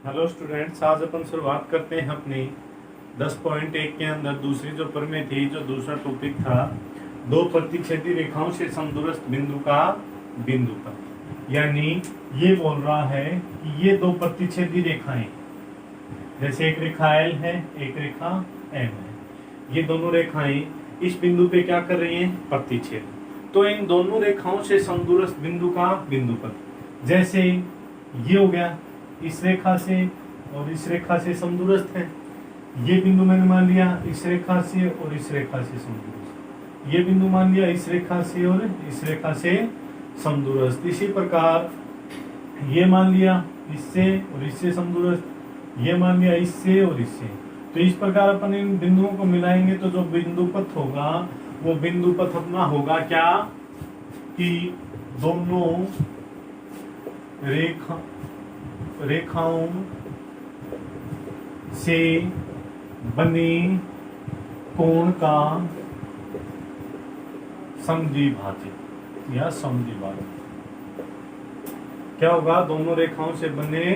Hello students, आज अपन शुरुआत करते हैं अपनी 10.1 के अंदर दूसरी जो प्रमेय थी, जो दूसरा टॉपिक था, दो प्रतिच्छेदी रेखाओं से समदूरस्थ बिंदु का बिंदु पर। यानी ये बोल रहा है कि ये दो प्रतिच्छेदी रेखाएं, जैसे एक रेखा एल है, एक रेखा एम है, ये दोनों रेखाएं इस बिंदु पे क्या कर रही हैं? प्रतिच्छेद। तो इन दोनों रेखाओं से समदूरस्थ बिंदु का बिंदु पर, जैसे ये हो गया इस रेखा से और इस रेखा से समदूरस्थ है। ये बिंदु मैंने मान लिया इस रेखा से और इस रेखा से समदूरस्थ। ये बिंदु मान लिया इस रेखा से और इस रेखा से समदूरस्थ। इसी प्रकार ये मान लिया इससे और इससे समदूरस्थ, ये मान लिया इससे और इससे। तो इस प्रकार अपन इन बिंदुओं को मिलाएंगे तो जो बिंदु पथ होगा वो बिंदु पथ अपना होगा क्या कि दोनों रेखाओं से बने कोण का समद्विभाजक या समद्विभाजक क्या होगा? दोनों रेखाओं से बने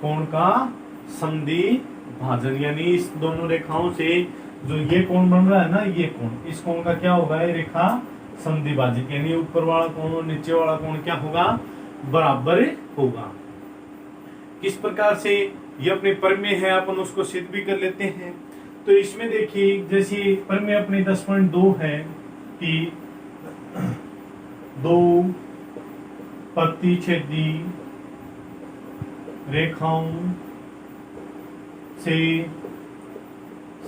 कोण का समद्विभाजन। यानी इस दोनों रेखाओं से जो ये कोण बन रहा है ना, ये कोण, इस कोण का क्या होगा? ये रेखा समद्विभाजक। यानी ऊपर वाला कोण और नीचे वाला कोण क्या होगा? बराबर होगा। किस प्रकार से ये अपने प्रमेय है, अपन उसको सिद्ध भी कर लेते हैं। तो इसमें देखिए, जैसे प्रमेय अपनी 10.2 है कि दो प्रतिच्छेदी रेखाओं से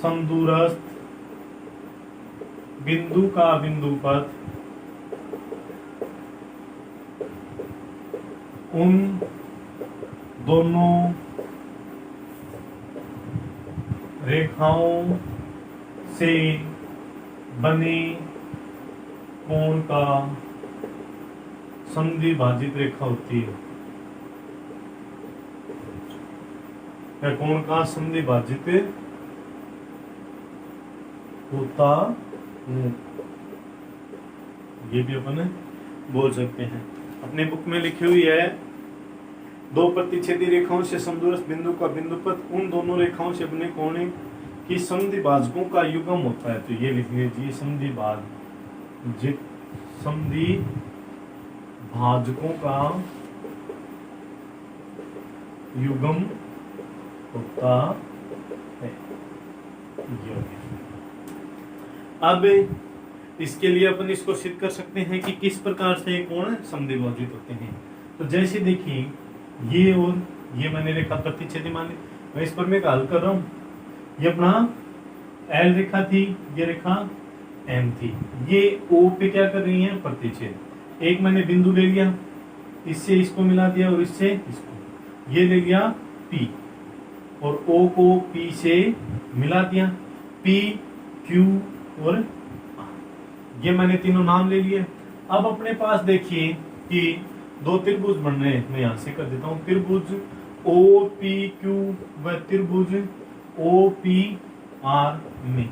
समदूरस्थ बिंदु का बिंदु पथ उन दोनों रेखाओं से बने कोण का समद्विभाजित रेखा होती है। या कोण का समद्विभाजित होता है, ये भी अपन बोल सकते हैं। अपने बुक में लिखी हुई है, दो प्रतिच्छेदी रेखाओं से समदूरस्थ बिंदु का बिंदु पथ उन दोनों रेखाओं से बने कोण की समद्विभाजकों का युग्म होता है। तो ये लिख लीजिए, समद्विभाजकों का युग्म होता है। अब इसके लिए अपन इसको सिद्ध कर सकते हैं कि किस प्रकार से कोण समद्विभाजित होते हैं। तो जैसे देखिए, ये और ये मैंने रेखा प्रतिच्छेदी मान ली, मैं इस पर मैं हल कर रहा हूं। ये अपना एल रेखा थी, ये रेखा एम थी, ये ओ पे क्या कर रही है? प्रतिच्छेद। एक मैंने बिंदु ले लिया, इससे इसको मिला दिया और इससे इसको, ये ले लिया पी और ओ को पी से मिला दिया, पी क्यू और आर। ये मैंने तीनों नाम ले लिए। अब अपने पास देखिए कि दो त्रिभुज बन रहे हैं। मैं यहां से कर देता हूं, त्रिभुज ओ पी क्यू व त्रिभुज ओ पी आर में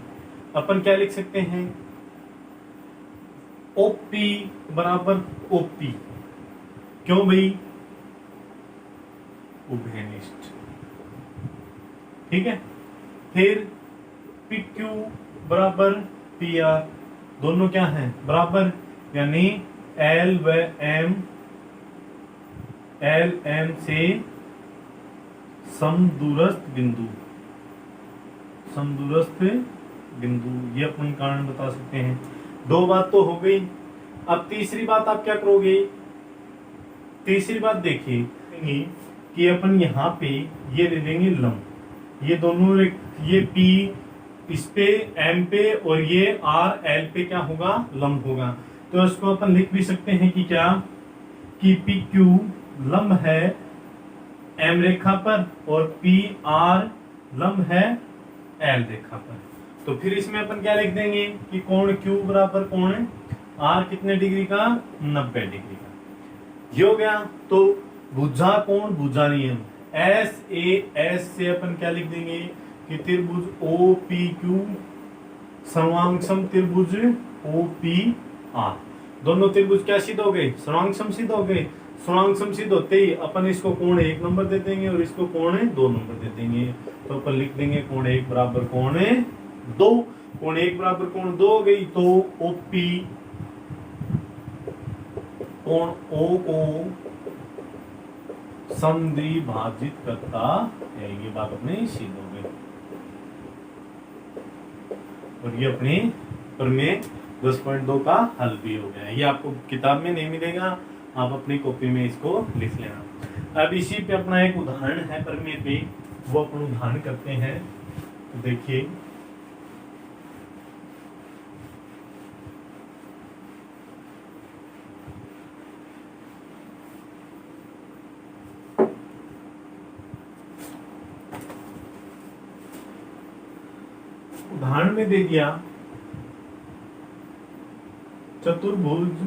अपन क्या लिख सकते हैं? ओपी बराबर ओपी। क्यों भाई? उभयनिष्ठ। ठीक है। फिर पी क्यू बराबर पी आर, दोनों क्या हैं? बराबर। यानी एल व एम, एल एम से समदूरस्थ बिंदु, समदूरस्थ बिंदु, ये अपन कारण बता सकते हैं। दो बात तो हो गई। अब तीसरी बात आप क्या करोगे? तीसरी बात देखिए कि अपन यहाँ पे ये ले लेंगे लंब, ये दोनों, ये पी इस पे एम पे और ये आर एल पे क्या होगा? लंब होगा। तो इसको अपन लिख भी सकते हैं कि क्या कि पी क्यू लंब है एम रेखा पर और पी आर लंब है एल रेखा पर। तो फिर इसमें अपन क्या लिख देंगे कि कोण क्यू बराबर कोण आर कितने डिग्री का? 90 डिग्री का। ये हो गया। तो भुजा कोण, भुजा नियम, एस ए एस से अपन क्या लिख देंगे कि त्रिभुज ओ पी क्यू सर्वांगसम त्रिभुज ओ पी आर। दोनों त्रिभुज क्या सिद्ध हो गए? सर्वांग समसिद्ध हो गए। सुनांग समसिद्ध होते ही अपन इसको कोण 1 नंबर दे देंगे और इसको कोण 2 नंबर दे देंगे। तो अपन लिख देंगे कोण 1 बराबर कोण 2। कोण 1 बराबर कोण 2 हो गई, तो ओपी कोण ओ को समद्विभाजित करता है। ये बात अपनी सिद्ध हो गई और ये अपनी प्रमेय 10.2 का हल भी हो गया। ये आपको किताब में नहीं मिलेगा, आप अपनी कॉपी में इसको लिख लेना। अब इसी पे अपना एक उदाहरण है प्रमेय पे, वो अपन उदाहरण करते हैं। तो देखिए उदाहरण में दे दिया चतुर्भुज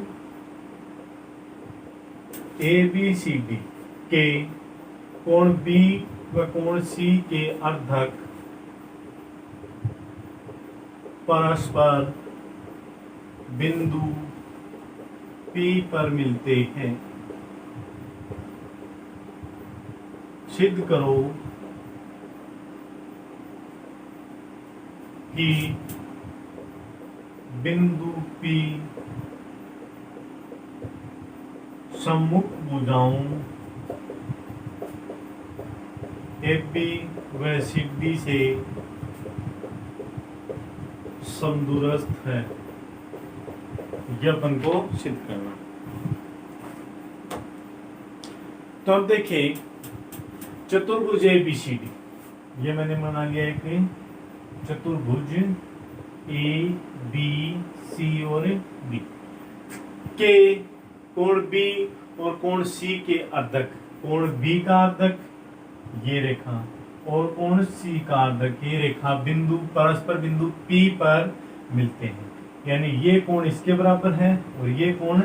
ABCD के कोण B व कोण C के अर्धक परस्पर बिंदु P पर मिलते हैं। सिद्ध करो कि बिंदु P सम्मुख भुजाओं AB व CD से समदूरस्थ है। यह अपन को सिद्ध करना। तो अब देखिए चतुर्भुज ABCD, ये मैंने बना लिया एक चतुर्भुज ABC और B के कोण B और कोण C के अर्धक, कोण B का अर्धक ये रेखा और कोण C का अर्धक ये रेखा बिंदु परस्पर बिंदु P पर मिलते हैं। यानी ये कोण इसके बराबर है और ये कोण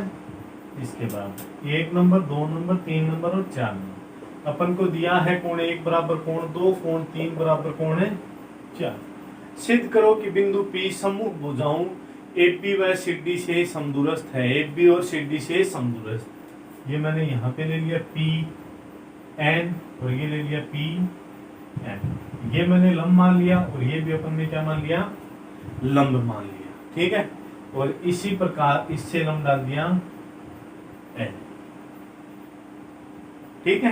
इसके बराबर, 1 नंबर 2 नंबर 3 नंबर और 4 नंबर। अपन को दिया है कोण 1 बराबर कोण 2, कोण 3 बराबर कोण 4। सिद्ध करो कि बिंदु P सम्मुख भुजाओं AB व CD से समदूरस्थ है। AB और CD से समदूरस्थ, ये मैंने यहाँ पे ले लिया PN और ये ले लिया PN। ये मैंने लंब मान लिया और ये भी अपन ने क्या मान लिया, लंब मान लिया। ठीक है, और इसी प्रकार इससे लंब डाल दिया N। ठीक है,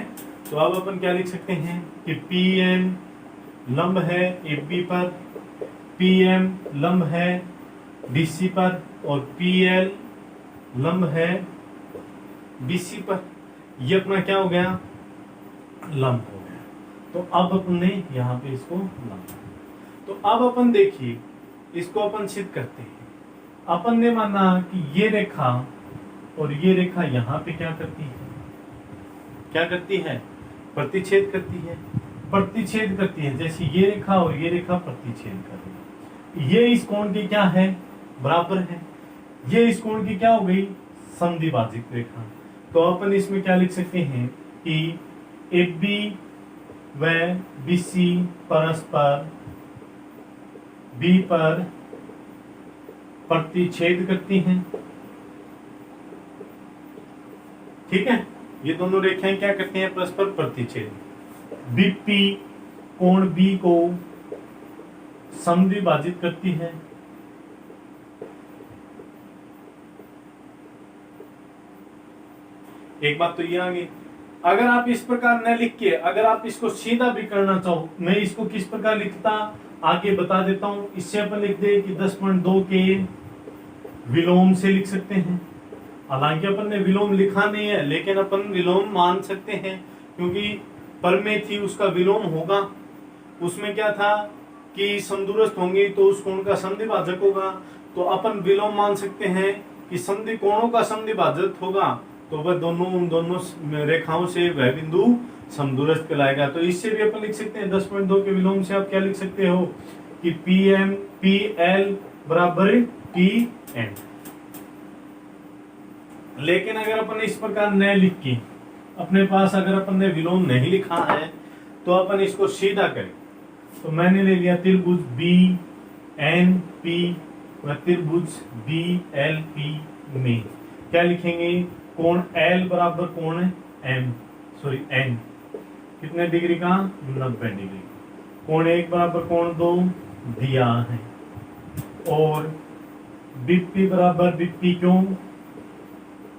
तो अब अपन क्या लिख सकते हैं कि PN लंब है AB पर, PM लंब है BC पर और PL लंब है BC पर। ये अपना क्या हो गया, लंब हो गया। तो अब अपन ने यहाँ पे इसको लंब, तो अब अपन देखिए इसको अपन सिद्ध करते हैं। अपन ने माना कि ये रेखा और ये रेखा यहाँ पे क्या करती है, क्या करती है, प्रतिच्छेद करती है। प्रतिच्छेद करती है, जैसे ये रेखा और ये रेखा प्रतिच्छेद कर रही है। ये इस कोण की क्या है, बराबर है। ये इस कोण की क्या हो गई, समद्विभाजित रेखा। तो अपन इसमें क्या लिख सकते हैं कि AB व BC परस्पर B पर प्रतिच्छेद करती हैं। ठीक है, ये दोनों रेखाएं क्या करती हैं, परस्पर प्रतिच्छेद। BP कोण B को समद्विभाजित करती है। एक बात तो ये आ गई। अगर आप इस प्रकार न लिख के, अगर आप इसको सीधा भी करना चाहो, मैं इसको किस प्रकार लिखता आगे बता देता हूं। इससे अपन लिख दे कि 10.2 के विलोम से लिख सकते हैं। हालांकि अपन ने विलोम लिखा नहीं है, लेकिन अपन विलोम मान सकते हैं क्योंकि प्रमेय थी उसका विलोम होगा। उसमें क्या था कि समदूरस्थ होंगे तो उस कोण का समद्विभाजक होगा। तो अपन विलोम मान सकते हैं कि समद्वि कोणों का समद्विभाजक होगा, तो वह दोनों रेखाओं से वह बिंदु समदूरस्थ कहलाएगा। तो इससे भी अपन लिख सकते हैं 10.2 के विलोम से आप क्या लिख सकते हो कि PL बराबर PN। लेकिन अगर अपन इस प्रकार न लिख के, अपने पास अगर अपन ने विलोम नहीं लिखा है, तो अपन इसको सीधा करें। तो मैंने ले लिया त्रिभुज BNP व त्रिभुज BLP में क्या लिखेंगे कोण L बराबर कोण M सॉरी N कितने डिग्री का 90 डिग्री। कोण 1 बराबर कोण 2 दिया है और BP बराबर BP क्यों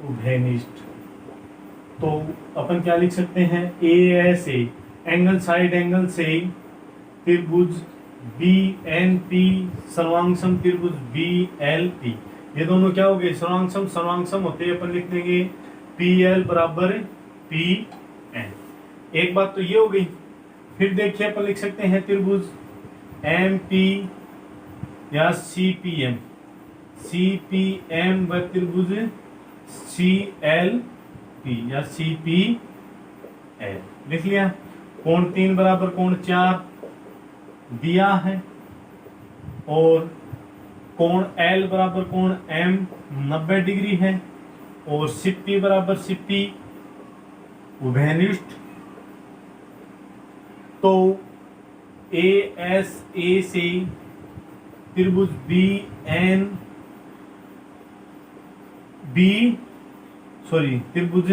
उभयनिष्ठ। तो अपन क्या लिख सकते हैं ASA एंगल साइड एंगल से त्रिभुज BNP सर्वांगसम त्रिभुज BLP ये दोनों क्या हो गए सर्वांगसम। सर्वांगसम होते हैं अपन लिख देंगे PL बराबर PN। एक बात तो ये हो गई। फिर देखिए अपन लिख सकते हैं त्रिभुज MP या CPM व त्रिभुज CLP या CPL लिख लिया। कोण 3 बराबर कोण 4 दिया है और कोण L बराबर कोण M 90 डिग्री है और CP बराबर CP उभयनिष्ठ। तो ASA से त्रिभुज त्रिभुज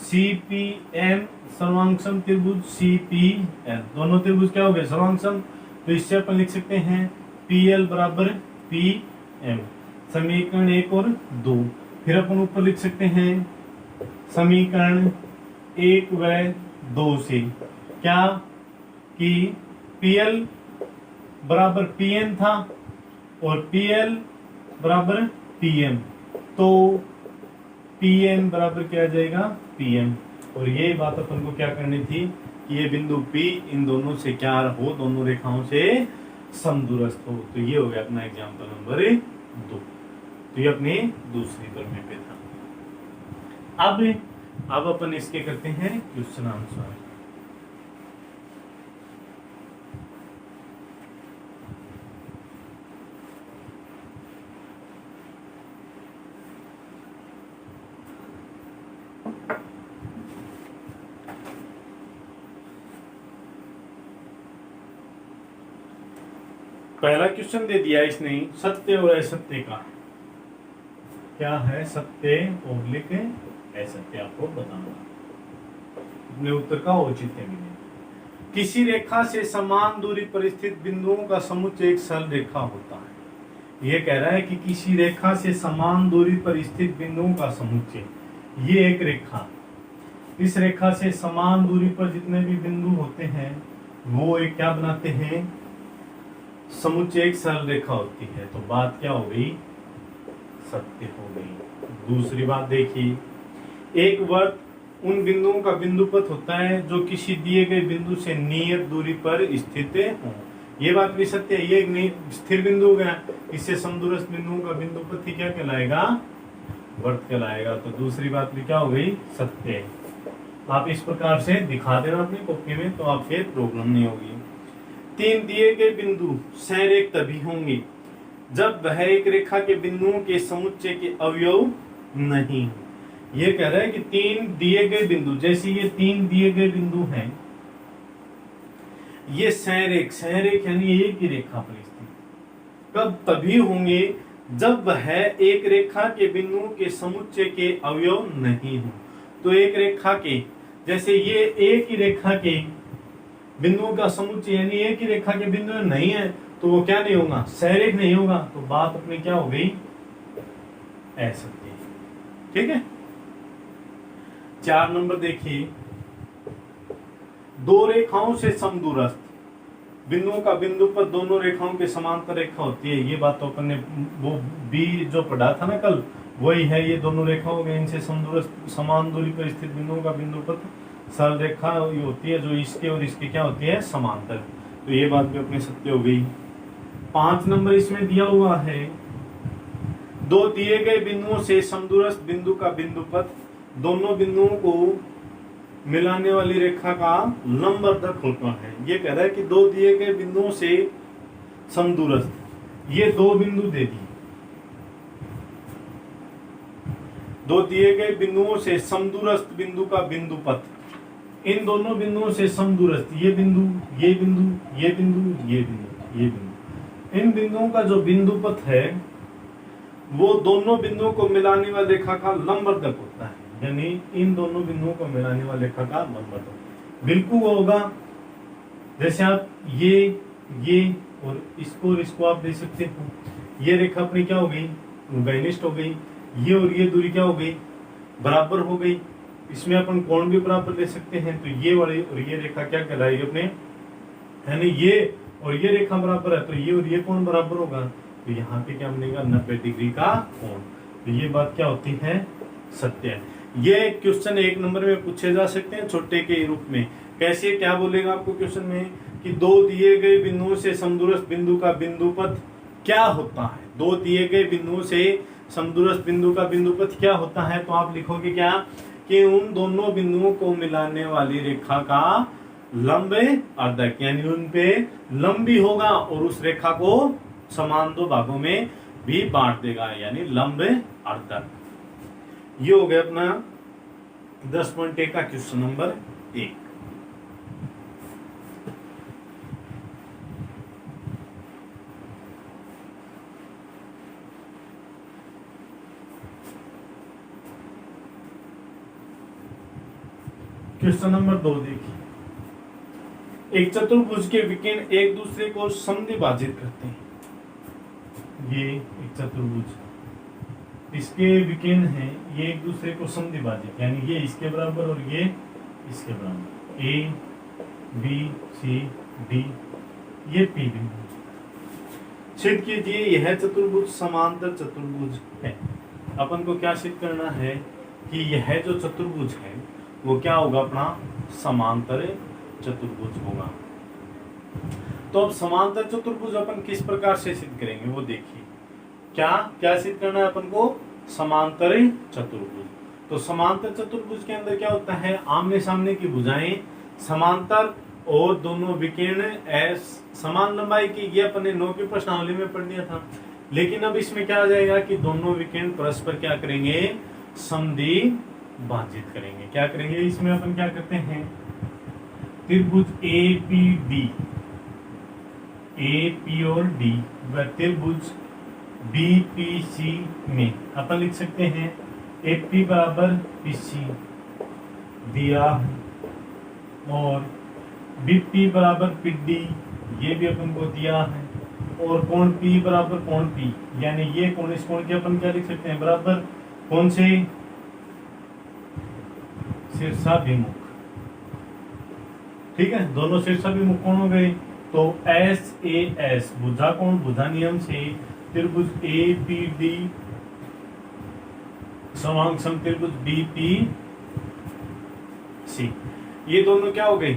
CPM सर्वांगसम त्रिभुज CPL दोनों त्रिभुज क्या हो गए सर्वांगसम। तो इससे अपन लिख सकते हैं PL बराबर PM समीकरण 1 और 2। फिर अपन ऊपर लिख सकते हैं समीकरण 1 व 2 से क्या कि PL बराबर PN था और PL बराबर PM तो PN बराबर क्या आ जाएगा PM। और ये बात अपन को क्या करनी थी कि ये बिंदु P इन दोनों से क्या हो दोनों रेखाओं से समदूरस्थ हो। तो ये हो गया अपना एग्जाम्पल नंबर 2। तो ये अपनी दूसरी प्रमेय पे था। अब अपन इसके करते हैं क्वेश्चन आंसर। पहला क्वेश्चन दे दिया इसने सत्य और असत्य का। क्या है सत्य ओब्लिक असत्य आपको बताना। अपने उत्तर का औचित्य मिले। किसी रेखा से समान दूरी पर स्थित बिंदुओं का समुच्चय एक सरल रेखा होता है। यह कह रहा है कि किसी रेखा से समान दूरी पर स्थित बिंदुओं का समुच्चय ये एक रेखा। इस रेखा से समान दूरी पर जितने भी बिंदु होते हैं वो एक क्या बनाते हैं समुच्चय एक सरल रेखा होती है। तो बात क्या हो गई सत्य हो गई। दूसरी बात देखिए एक वृत्त उन बिंदुओं का बिंदुपथ होता है जो किसी दिए गए बिंदु से नियत दूरी पर स्थित हो। ये बात भी सत्य है। ये एक स्थिर बिंदु हो गया इससे समदूरस्थ बिंदुओं का बिंदुपथ ही क्या कहलाएगा वृत्त कहलाएगा। तो दूसरी बात भी क्या हो गई सत्य है। आप इस प्रकार से दिखा देना अपनी कॉपी में तो आपके प्रॉब्लम नहीं होगी। 3 दिए गए बिंदु संरेख तभी होंगे जब वह एक रेखा के बिंदुओं के समुच्चय के अवयव नहीं हो। यह कह रहा है कि 3 दिए गए बिंदु जैसे ये 3 दिए गए बिंदु हैं ये संरेख यानी एक ही रेखा पर स्थित कब तभी होंगे जब वह एक रेखा के बिंदुओं के समुच्चय के अवयव नहीं हो। तो एक रेखा के जैसे ये एक ही रेखा के बिंदुओं का समुच्चय यानी एक ही रेखा के बिंदु नहीं है तो वो क्या नहीं होगा संरेख नहीं होगा। तो बात अपनी क्या हो गई असत्य। ठीक है 4 नंबर देखिए 2 रेखाओं से समदूरस्थ बिंदुओं का बिंदु पर दोनों रेखाओं के समांतर रेखा होती है। ये बात तो अपन ने वो बी जो पढ़ा था ना कल वही है। ये दोनों रेखा हो गए इनसे समदूरस्थ समान दूरी पर स्थित बिंदुओं का बिंदुपथ सरल रेखा ये होती है जो इसके और इसके क्या होती है समांतर। तो ये बात भी अपनी सत्य हो गई। 5 नंबर इसमें दिया हुआ है 2 दिए गए बिंदुओं से समदूरस्थ बिंदु का बिंदुपथ दोनों बिंदुओं को मिलाने वाली रेखा का लंबवर्धक होता है। ये कह रहा है कि 2 दिए गए बिंदुओं से समदूरस्थ ये 2 बिंदु दे दिए 2 दिए गए बिंदुओं से समदूरस्थ बिंदु का बिंदुपथ इन दोनों बिंदुओं से समदूरस्थ ये बिंदु ये बिंदु ये बिंदु ये बिंदु ये बिंदु इन बिंदुओं का जो बिंदुपथ है वो दोनों बिंदुओं को मिलाने वाली रेखा का लंबवर्धक होता है। यानी इन दोनों बिंदुओं को मिलाने वाले रेखा का लंबवत बिल्कुल वो होगा जैसे आप ये और इसको आप दे सकते हो। ये रेखा अपनी क्या हो गई, घनिष्ठ हो गई। ये और ये दूरी क्या हो गई, बराबर हो गई। इसमें अपन कोण भी बराबर ले सकते हैं, तो ये वाली और ये रेखा क्या कहलाएगी अपने, यानी ये और ये रेखा बराबर है तो ये और ये कोण बराबर होगा। तो यहाँ पे क्या बनेगा, 90 डिग्री का कोण। तो ये बात क्या होती है, सत्य है। ये क्वेश्चन 1 नंबर में पूछे जा सकते हैं छोटे के रूप में। कैसे, क्या बोलेगा आपको क्वेश्चन में कि दो दिए गए बिंदुओं से समदूरस्थ बिंदु का बिंदुपथ क्या होता है। दो दिए गए बिंदुओं से समदूरस्थ बिंदु का बिंदुपथ क्या होता है, तो आप लिखोगे क्या कि उन दोनों बिंदुओं को मिलाने वाली रेखा का लंब अर्धक, यानी उन पे लंबी होगा और उस रेखा को समान दो भागों में भी बांट देगा, यानी लंब अर्धक। ये हो गया अपना 10.1 का क्वेश्चन नंबर 1। क्वेश्चन नंबर 2 देखिए, एक चतुर्भुज के विकर्ण एक दूसरे को समद्विभाजित करते हैं। ये एक चतुर्भुज, इसके विकर्ण हैं, ये एक दूसरे को समद्विभाजित, यानी ये इसके बराबर और ये इसके बराबर, ए बी सी डी, ये पी बिंदु। सिद्ध कीजिए यह चतुर्भुज समांतर चतुर्भुज है। अपन को क्या सिद्ध करना है कि यह जो चतुर्भुज है वो क्या होगा, अपना समांतर चतुर्भुज होगा। तो अब समांतर चतुर्भुज अपन किस प्रकार से सिद्ध करेंगे वो देखिए। क्या सिद्ध करना है अपन को, समांतर चतुर्भुज। तो समांतर चतुर्भुज के अंदर क्या होता है, आमने सामने की भुजाएं समांतर और दोनों विकर्ण समान लंबाई की। ये अपन ने 9 की प्रश्नावली में पढ़ लिया था। लेकिन अब इसमें क्या आ जाएगा कि दोनों विकर्ण परस्पर क्या करेंगे, समद्विभाजित करेंगे। क्या करेंगे, इसमें अपन क्या करते हैं, त्रिभुज APD, AP और D व त्रिभुज BPC में अपन लिख सकते हैं AP बराबर PC दिया और BP बराबर PD, ये भी अपन को दिया है, और कोण P बराबर कोण P, यानी ये कोण इस कोण के अपन क्या लिख सकते हैं, बराबर कौन से, शीर्षाभिमुख। ठीक है, दोनों शीर्षाभिमुख कोण हो गए। तो SAS भुजा कोण, भुजा नियम से त्रिभुज APD समांग समत्रिभुज BPC, ये दोनों क्या हो गए,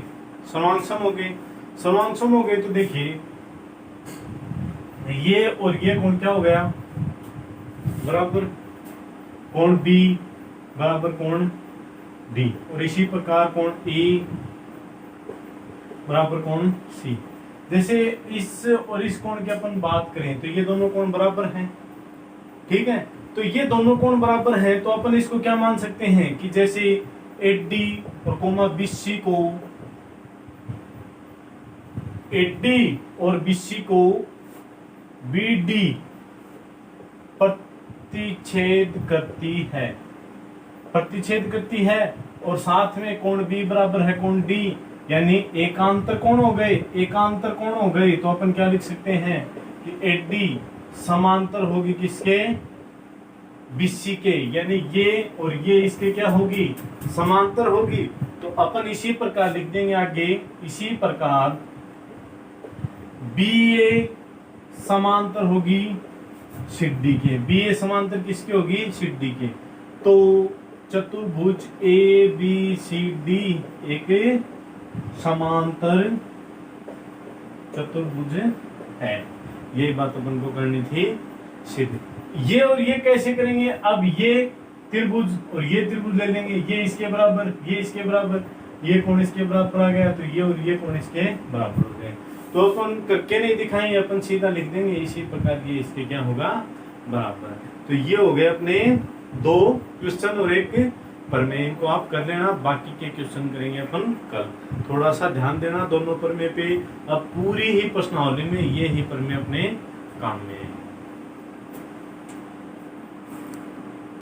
समांग हो गए। समांग हो गए तो देखिए ये और ये कोण क्या हो गया, बराबर कोण B बराबर कोण D, और इसी प्रकार कोण E बराबर कोण C। जैसे इस और इस कोण की अपन बात करें तो ये दोनों कोण बराबर हैं। ठीक है, तो ये दोनों कोण बराबर हैं तो अपन इसको क्या मान सकते हैं कि जैसे AD और कोमा BC को, AD और BC को BD प्रतिच्छेद करती है और साथ में कोण B बराबर है कोण D, यानी एकांतर कोण हो गए। तो अपन क्या लिख सकते हैं कि AD समांतर होगी किसके, BC के, यानी ये और ये इसके क्या होगी, समांतर होगी। तो अपन इसी प्रकार लिख देंगे आगे, इसी प्रकार BA समांतर होगी CD के, BA समांतर किसके होगी, CD के। तो चतुर्भुज ABCD एक समांतर चतुर्भुज है। ये बात अपन को करनी थी सिद्ध। ये और ये कैसे करेंगे, अब ये त्रिभुज और ये त्रिभुज ले लेंगे, ये इसके बराबर, ये इसके बराबर, ये कोण इसके बराबर आ गया, तो ये और ये कोण इसके बराबर हो गए। तो अपन करके नहीं दिखाएंगे, अपन सीधा लिख देंगे इसी प्रकार, ये इसके क्या होगा, बराबर। तो ये हो गए अपने 2 क्वेश्चन और एक प्रमेय, को आप कर लेना। बाकी के क्वेश्चन करेंगे अपन कल। थोड़ा सा ध्यान देना दोनों प्रमेय पे। अब पूरी ही प्रश्नावली में ये ही प्रमेय अपने काम में है।